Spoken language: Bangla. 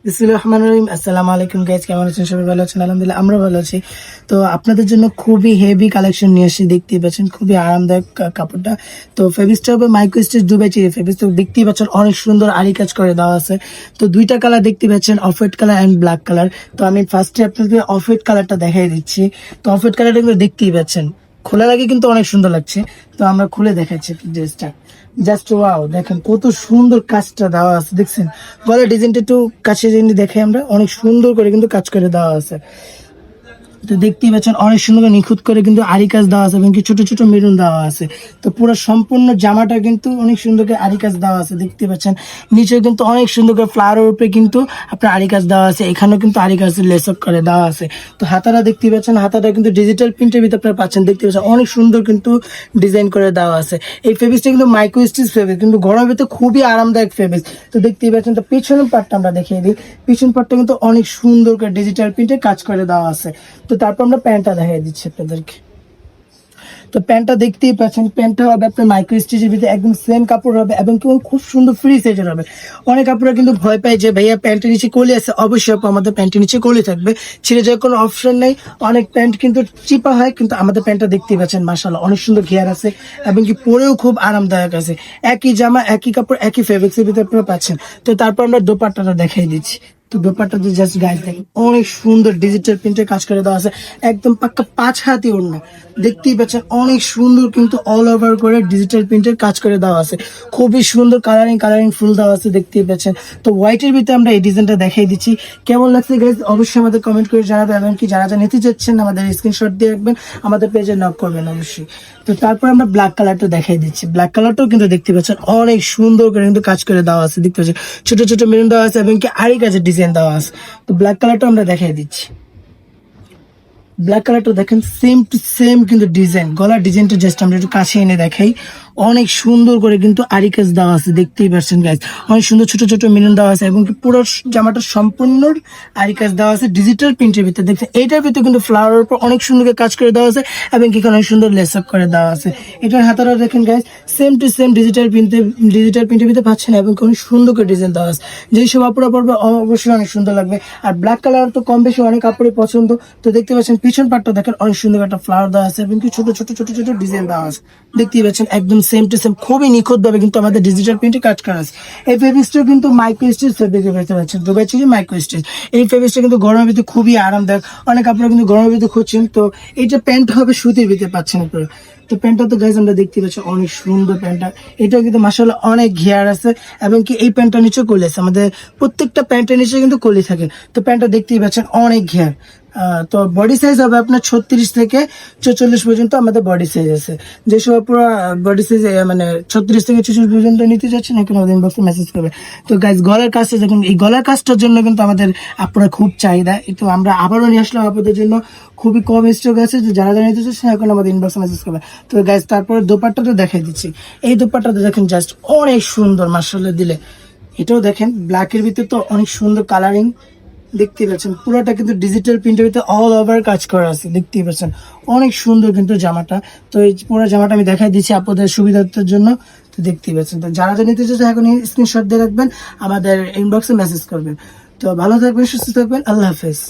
বিসমিল্লাহির রহমানির রহিম। আসসালামু আলাইকুম গাইস, কেমন আছেন? সবাই ভালো আছেন? আলহামদুলিল্লাহ আমরা ভালো আছি। তো আপনাদের জন্য খুবই হেভি কালেকশন নিয়ে আসি, দেখতেই পাচ্ছেন খুবই আরামদায়ক কাপড়টা। তো ফেব্রিক্সটা হবে micro stitch Dubai cherry fabrics. তো দেখতেই পাচ্ছেন অনেক সুন্দর আরি কাজ করে দেওয়া আছে। তো দুইটা কালার দেখতে পাচ্ছেন, off white colour and black colour. তো আমি ফার্স্টে আপনাদের অফ হোয়াইট কালারটা দেখাই দিচ্ছি। তো অফ হোয়াইট কালারটা কিন্তু দেখতেই পাচ্ছেন, খোলার আগে কিন্তু অনেক সুন্দর লাগছে। তো আমরা খুলে দেখাচ্ছি ড্রেসটা। জাস্ট ওয়াও, দেখেন কত সুন্দর কাজটা দেওয়া আছে, দেখছেন গলার ডিজাইনটা একটু কাছে যদি দেখে আমরা, অনেক সুন্দর করে কিন্তু কাজ করে দেওয়া আছে। তো দেখতেই পাচ্ছেন অনেক সুন্দর নিখুঁত করে কিন্তু আরি কাজ দেওয়া আছে এবং কি ছোট ছোট মেরুন দেওয়া আছে। তো পুরো সম্পূর্ণ জামাটা কিন্তু অনেক সুন্দর করে আরি কাজ দেওয়া আছে, দেখতে পাচ্ছেন নিচে কিন্তু অনেক সুন্দর করে ফ্লাওয়ারের উপরে কিন্তু আপনার আরি কাজ দেওয়া আছে, এখানেও কিন্তু আরি কাজ লেস আপ করে দেওয়া আছে। তো হাতাটা দেখতে পাচ্ছেন, হাতাটা কিন্তু ডিজিটাল প্রিন্টের ভিতরে আপনারা পাচ্ছেন, দেখতে পাচ্ছেন অনেক সুন্দর কিন্তু ডিজাইন করে দেওয়া আছে। এই ফেব্রিক্সটা কিন্তু মাইক্রো স্টিচ ফেব্রিক, কিন্তু গরমের ভিতরে খুবই আরামদায়ক ফেব্রিক্স। তো দেখতেই পাচ্ছেন। তো পিছনের পার্টটা আমরা দেখিয়ে দিই। পিছন পার্টটা কিন্তু অনেক সুন্দর করে ডিজিটাল প্রিন্টে কাজ করে দেওয়া আছে। তো তারপর আমরা প্যান্টটা দেখাই দিচ্ছি আপনাদেরকে। তো প্যান্টটা দেখতেই পাচ্ছেন, প্যান্টটা হবে আপনার মাইক্রো স্টিচের ভিতরে, একদম সেম কাপড় হবে এবং কি খুব সুন্দর ফ্রি সাইজের হবে। অনেক কাপড়রা কিন্তু ভয় পায় যে ভাইয়া প্যান্টের নিচে কলি আছে। অবশ্যই আপু আমাদের প্যান্টের নিচে কলি থাকবে, ছিঁড়ে যাওয়ার কোনো অপশন নেই। অনেক প্যান্ট কিন্তু চিপা হয়, কিন্তু আমাদের প্যান্টটা দেখতেই পাচ্ছেন মাশাআল্লাহ অনেক সুন্দর ঘেয়ার আছে এবং কি পরেও খুব আরামদায়ক আছে। একই জামা একই কাপড় একই ফেব্রিক্সের ভিতরে আপনারা পাচ্ছেন। তো তারপর আমরা দোপাট্টাটা দেখাই দিচ্ছি। তো ব্যাপারটাতে জাস্ট গাইস দেখেন অনেক সুন্দর ডিজিটাল প্রিন্টের কাজ করে দেওয়া আছে, একদম পাক্কা 5 হাতি ওড়না। দেখতেই পাচ্ছেন অনেক সুন্দর কিন্তু অল ওভার করে ডিজিটাল প্রিন্টের কাজ করে দেওয়া আছে, খুবই সুন্দর কালারিং ফুল দেওয়া আছে, দেখতেই পাচ্ছেন। তো হোয়াইটের ভিতরে আমরা এই ডিজাইনটা দেখাই দিচ্ছি। কেমন লাগছে গাইস অবশ্যই আমাদের কমেন্ট করে জানাবেন এবং কি যারা নিতে যাচ্ছেন আমাদের স্ক্রিনশট দিয়ে রাখবেন, আমাদের পেজে নক করবেন অবশ্যই। তো তারপর আমরা ব্ল্যাক কালারটা দেখাই দিচ্ছি। ব্ল্যাক কালারটাও কিন্তু দেখতে পাচ্ছেন অনেক সুন্দর করে কিন্তু কাজ করে দেওয়া আছে, দেখতে পাচ্ছেন ছোট ছোট মেরুন দেওয়া আছে এবং কি আরি কাজের ডিজাইন দেওয়া আছে। তো ব্ল্যাক কালারটা আমরা দেখাই দিচ্ছি। ব্ল্যাক কালারটা দেখেন সেম টু সেম কিন্তু ডিজাইন, গলার ডিজাইনটা জাস্ট আমরা একটু কাছে এনে দেখাই। অনেক সুন্দর করে কিন্তু আরি কাজ দেওয়া আছে, দেখতেই পাচ্ছেন গাইজ। অনেক সুন্দর ছোট ছোট মিলন দেওয়া আছে এবং পুরো জামাটা সম্পূর্ণ আরি কাজ দেওয়া আছে ডিজিটাল প্রিন্টের ভিতরে। দেখছেন এইটার ভিতরে কিন্তু ফ্লাওয়ারের উপর অনেক সুন্দর কাজ করে দেওয়া আছে এবং কি অনেক সুন্দর লেস আপ করে দেওয়া আছে। এটার হাতাটা দেখেন guys same to same digital প্রিন্টের ভিতরে পাচ্ছেন এবং অনেক সুন্দর করে ডিজাইন দেওয়া আছে। যেই সব আপুরা পড়বে অবশ্যই অনেক সুন্দর লাগবে। আর ব্ল্যাক কালার তো কম বেশি অনেক কাপড়ের পছন্দ। তো দেখতে পাচ্ছেন পিছন পাটটা দেখেন অনেক সুন্দর একটা ফ্লাওয়ার দেওয়া আছে এবং কি ছোট ছোট ছোট ছোট ডিজাইন দেওয়া আছে, দেখতেই পাচ্ছেন একদম সেম টু সেম খুবই নিখুঁত ভাবে কিন্তু আমাদের ডিজিটাল প্রিন্টে কাজ করা আছে। এই ফেব্রিক্সটা কিন্তু মাইক্রো স্টিচ ফেব্রিকের ভিতরে পাচ্ছেন, দুবাই চেরি মাইক্রো স্টিচ। এই ফেব্রিক্সটা কিন্তু গরমের ভিতরে খুবই আরামদায়ক, অনেক আপনারা কিন্তু গরমের ভিতরে খুঁজছেন। তো এইটা প্যান্ট হবে সুতির ভিতরে পাচ্ছেন আপনারা। তো প্যান্টটা তো গাইজ আমরা দেখতে পাচ্ছি অনেক সুন্দর প্যান্টটা, এটাও কিন্তু মাশাআল্লাহ অনেক ঘেয়ার আছে এবং কি এই প্যান্টটা নিচে কলি আছে। আমাদের প্রত্যেকটা প্যান্টের নিচে কিন্তু কলি থাকে। তো প্যান্টটা দেখতেই পাচ্ছেন অনেক ঘেয়ার। তো বডি সাইজ হবে আপনার 36 থেকে 44 পর্যন্ত আমাদের বডি সাইজ আছে। যেসব পুরো বডি সাইজ মানে 36 থেকে 44 পর্যন্ত নিতে যাচ্ছেন এখন আমাদের ইনবক্সে মেসেজ করবে। তো গাইজ গলার কাজটা দেখুন, এই গলার কাজটার জন্য কিন্তু আমাদের আপনারা খুব চাহিদা। তো আমরা আবারও নিয়ে আসলাম আপনাদের জন্য, খুবই কম স্টক আছে। যারা নিতে চাচ্ছেন এখন আমাদের ইনবক্সে মেসেজ করবে। তো গাইজ তারপরে দোপাট্টাটা দেখাই দিচ্ছি। এই দোপাট্টাটা দেখেন জাস্ট অনেক সুন্দর মাশাআল্লাহ দিলে। এটাও দেখেন ব্ল্যাকের ভিতরে তো অনেক সুন্দর কালারিং, দেখতেই পাচ্ছেন পুরোটা কিন্তু ডিজিটাল প্রিন্টের ভিতরে অল ওভার কাজ করা আছে, দেখতেই পাচ্ছেন অনেক সুন্দর কিন্তু জামাটা। তো এই পুরো জামাটা আমি দেখাই দিচ্ছি আপনাদের সুবিধার্থের জন্য। তো দেখতেই পাচ্ছেন। তো যারা নিতে চাচ্ছেন এখন স্ক্রিনশট দিয়ে রাখবেন, আমাদের ইনবক্সে মেসেজ করবেন। তো ভালো থাকবেন, সুস্থ থাকবেন, আল্লাহ হাফেজ।